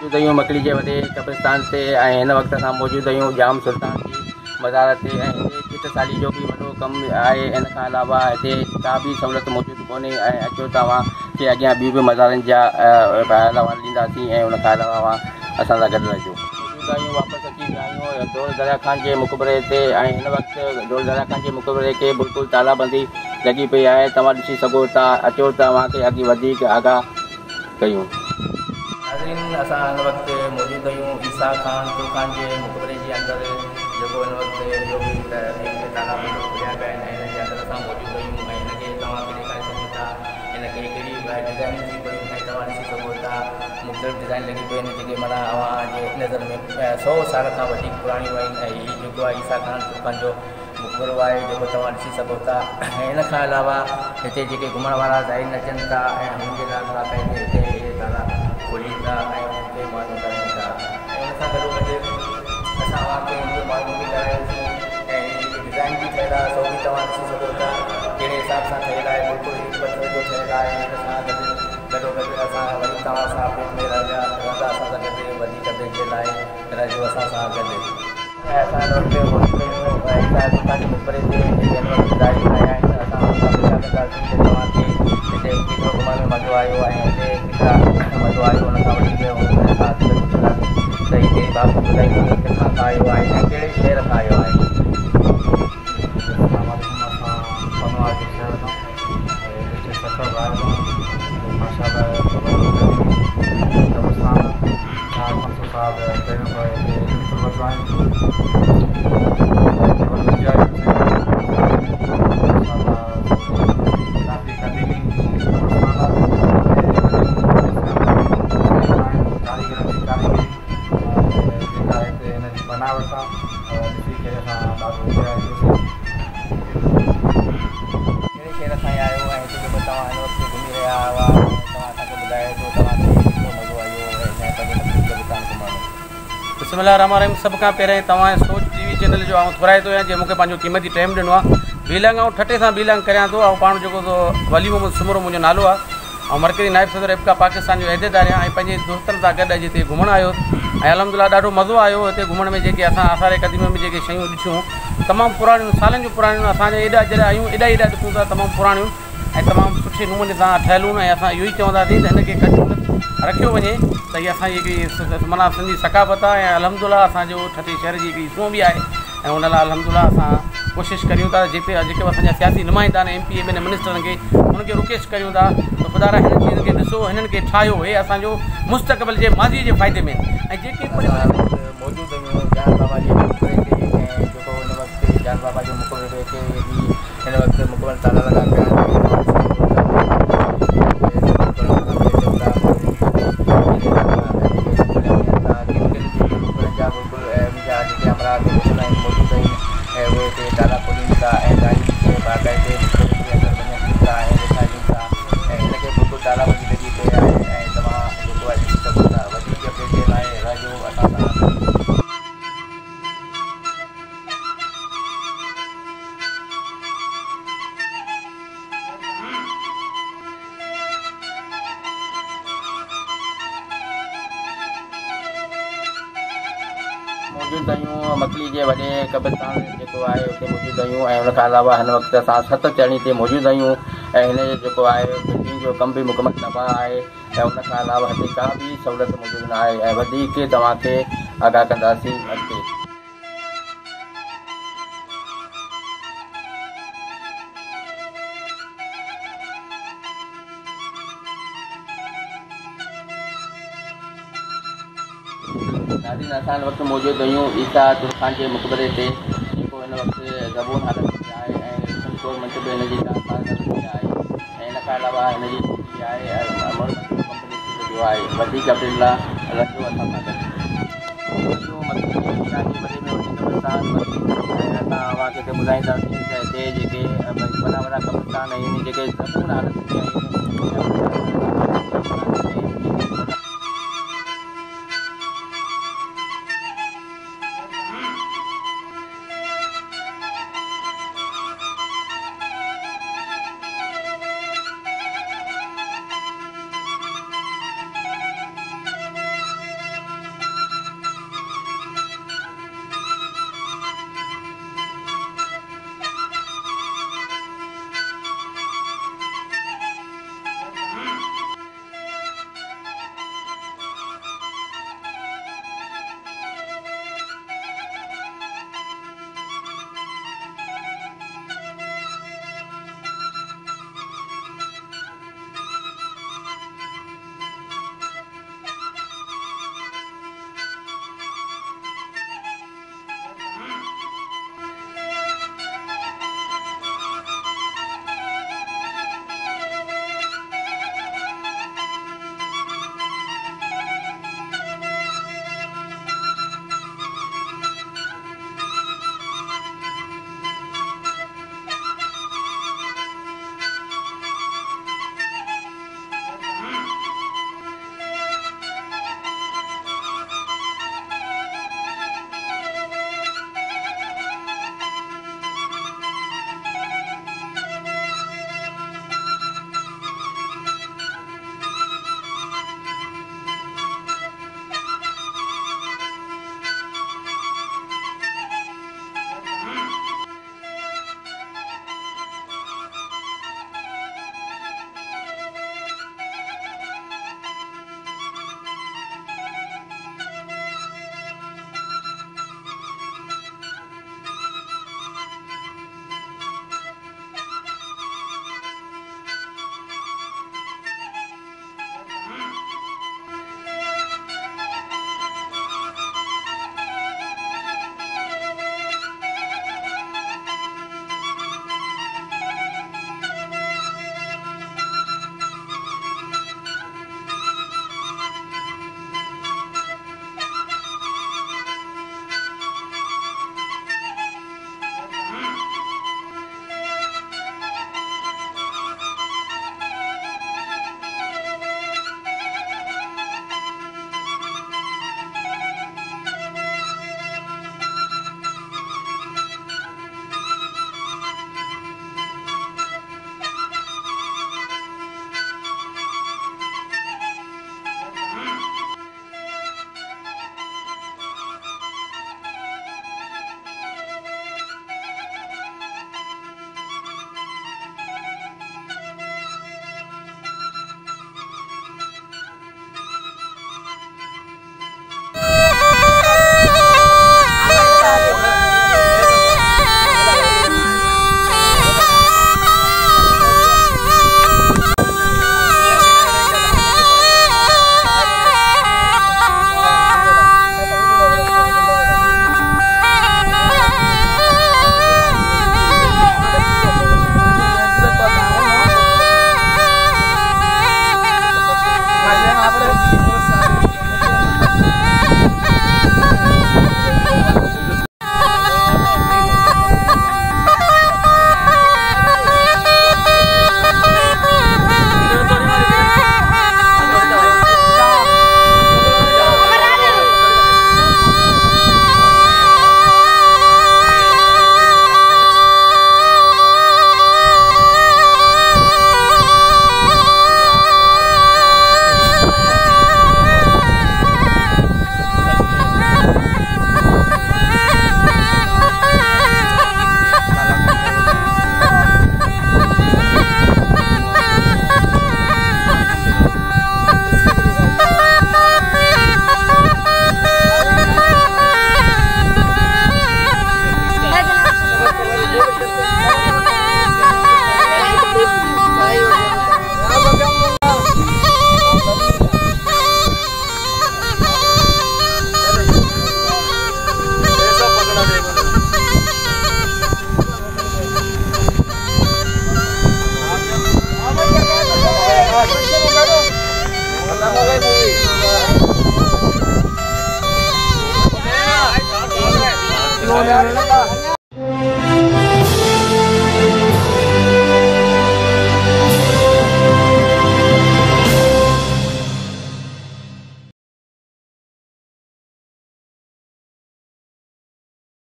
मौजूद आहियूं मकड़ी जे वॾे कब्रिस्तान ते ऐं हिन वक़्तु असां मौजूद आहियूं जाम सुल्तान जी मज़ार ते ऐं हिते चित्रसाली जो बि वॾो कमु आहे। इन खां अलावा हिते का बि सहूलियत मौजूदु कोन्हे ऐं अचो तव्हां खे अॻियां ॿियूं बि मज़ारनि जा अलावा ॾींदासीं ऐं उन खां अलावा असां सां गॾु रहिजो। मौजूदु आहियूं वापसि अची विया आहियूं दौड़ दरिया खान जे मुक़बरे ते ऐं हिन वक़्तु दौड़ दरिया खान जे मुक़बरे खे बिल्कुलु तालाबंदी लॻी पई आहे। तव्हां ॾिसी सघो था। अचो तव्हांखे अॻु वधीक आगाह कयूं। नाज़रीन असां हिन वक़्तु मौजूदु आहियूं ईसा खान तुर्खान जे मुक़बरे जे अंदरि जेको हिन वक़्तु इहो बि तालाबंदी खुलिया पिया आहिनि ऐं हिन जे अंदरि असां मौजूदु आहियूं ऐं हिनखे तव्हांखे ॾेखारे सघो था। हिनखे कहिड़ी डिज़ाइन थी पई ऐं तव्हां ॾिसी सघो था मुख़्तलिफ़ डिज़ाइन लॻी पई आहिनि जेके माना अव्हांजे नज़र में 100 साल खां वधीक पुराणियूं आहिनि ऐं हीउ जेको आहे ईसा खान तुर्खान जो मुक़बरो आहे जेको तव्हां ॾिसी सघो था। ऐं हिन खां अलावा हिते जेके घुमण वारा ज़ाहिर अचनि था ऐं हुननि जे लाइ थोरा पंहिंजे हिते इहे ताला खोलीनि था ऐं उन्हनि खे मालूम कराइनि था ऐं हुन सां गॾोगॾु असां तव्हांखे हुनजो मालूम बि करायोसीं ऐं जेके डिज़ाइन बि ठहियल आहे सो बि तव्हां ॾिसी सघो था कहिड़े हिसाब सां ठहियल आहे। बिल्कुलु हिकु पथर जो ठहियल आहे। हिन सां गॾोगॾु असां वरी तव्हां सां पेट में रहंदा असां सां गॾु वधीक पंहिंजे लाइ रहजो असां सां गॾु। ऐं असां हिन वक़्तु मौजूदु आहियूं तव्हांजे मुक़बरे ते जेके हिन वक़्तु ज़ाहिर आया आहिनि असां हुन सां पुछा कंदासीं त तव्हांखे हिते केतिरो घुमण में मज़ो आयो ऐं हिते केतिरा मज़ो आयो हुन खां वधीक हुन सां पुछंदासीं त हीअ कहिड़ी बाबति ॿुधाईंदो किथां खां आयो आहे ऐं कहिड़े शहर खां आयो आहे। बिस्मिल्लाहिर्रहमानिर्रहीम। सब खां पहिरें तव्हां सोच टीवी चैनल जो आउं थोराए थो जे मूंखे पंहिंजो क़ीमती टाइम ॾिनो आहे। बीलंग ऐं ठटे सां बीलंग करियां थो ऐं पाण जेको वली मोहम्मद सुमरो मुंहिंजो नालो आहे ऐं मरकज़ी नाइब सदर इब्का पाकिस्तान जो अहदेदार आहियां ऐं पंहिंजे दोस्तनि सां गॾु अॼु हिते घुमणु आयो ऐं अल्हम्दुलिल्लाह ॾाढो मज़ो आयो हिते घुमण में। जेके असां आसार क़दीम में जेके शयूं ॾिठियूं तमामु पुराणियूं सालनि जूं पुराणियूं असांजे एॾा जॾहिं आहियूं एॾा ॾिसूं था तमामु पुराणियूं ऐं तमामु सुठे नमूने सां ठहियलूं ऐं असां इहो ई चवंदासीं त हिनखे रखियो वञे त इहा असांजी हिकिड़ी माना सिंधी सकाफ़त आहे ऐं अल्हम्दुलिल्लाह असांजो ठठे शहर जी हिकिड़ी सूंह बि आहे ऐं उन लाइ अल्हम्दुलिल्लाह असां कोशिशि करियूं था जेके असांजा सियासी नुमाइंदा आहिनि MP में मिनिस्टरनि खे उनखे रिक्वेस्ट करियूं था त ख़ुदा हिन चीज़ खे ॾिसो हिननि खे ठाहियो हे असांजो मुस्तक़बिल जे माज़ी जे फ़ाइदे में ऐं जेके मौजूदु आहियूं जान बाबा जे मुक़बरे ते ऐं जेको हिन वक़्तु जान बाबा जो मुक़बरे ते हिन वक़्तु मुक़बल ताला लॻा पिया मौजूदु आहियूं मकड़ी जे वॾे कब्रिस्तान जेको आहे उते मौजूदु आहियूं ऐं उन खां अलावा हिन वक़्तु असां 7 चढ़ी ते मौजूदु आहियूं ऐं हिन जो जेको आहे बिल्डिंग जो कमु बि मुकमल न आहे ऐं उन खां अलावा हिते का बि सहूलियत मौजूदु न आहे ऐं वधीक तव्हांखे आगाह कंदासीं अॻिते। नाज़रीन असां हिन वक़्तु मौजूदु आहियूं ईसा तुर्खान जे मुक़बरे ते जेको हिन वक़्तु ज़बून हालत में आहे ऐं मंसूर मंच बि हिनजी आहे ऐं हिन खां अलावा हिनजी आहे कंपनी जो आहे वधीक अब्दुल्ला रखियो असां सां गॾु असां तव्हांखे हिते ॿुधाईंदासीं त हिते जेके वॾा वॾा कब्रिस्तान आहिनि जेके ज़बून हालत में आहिनि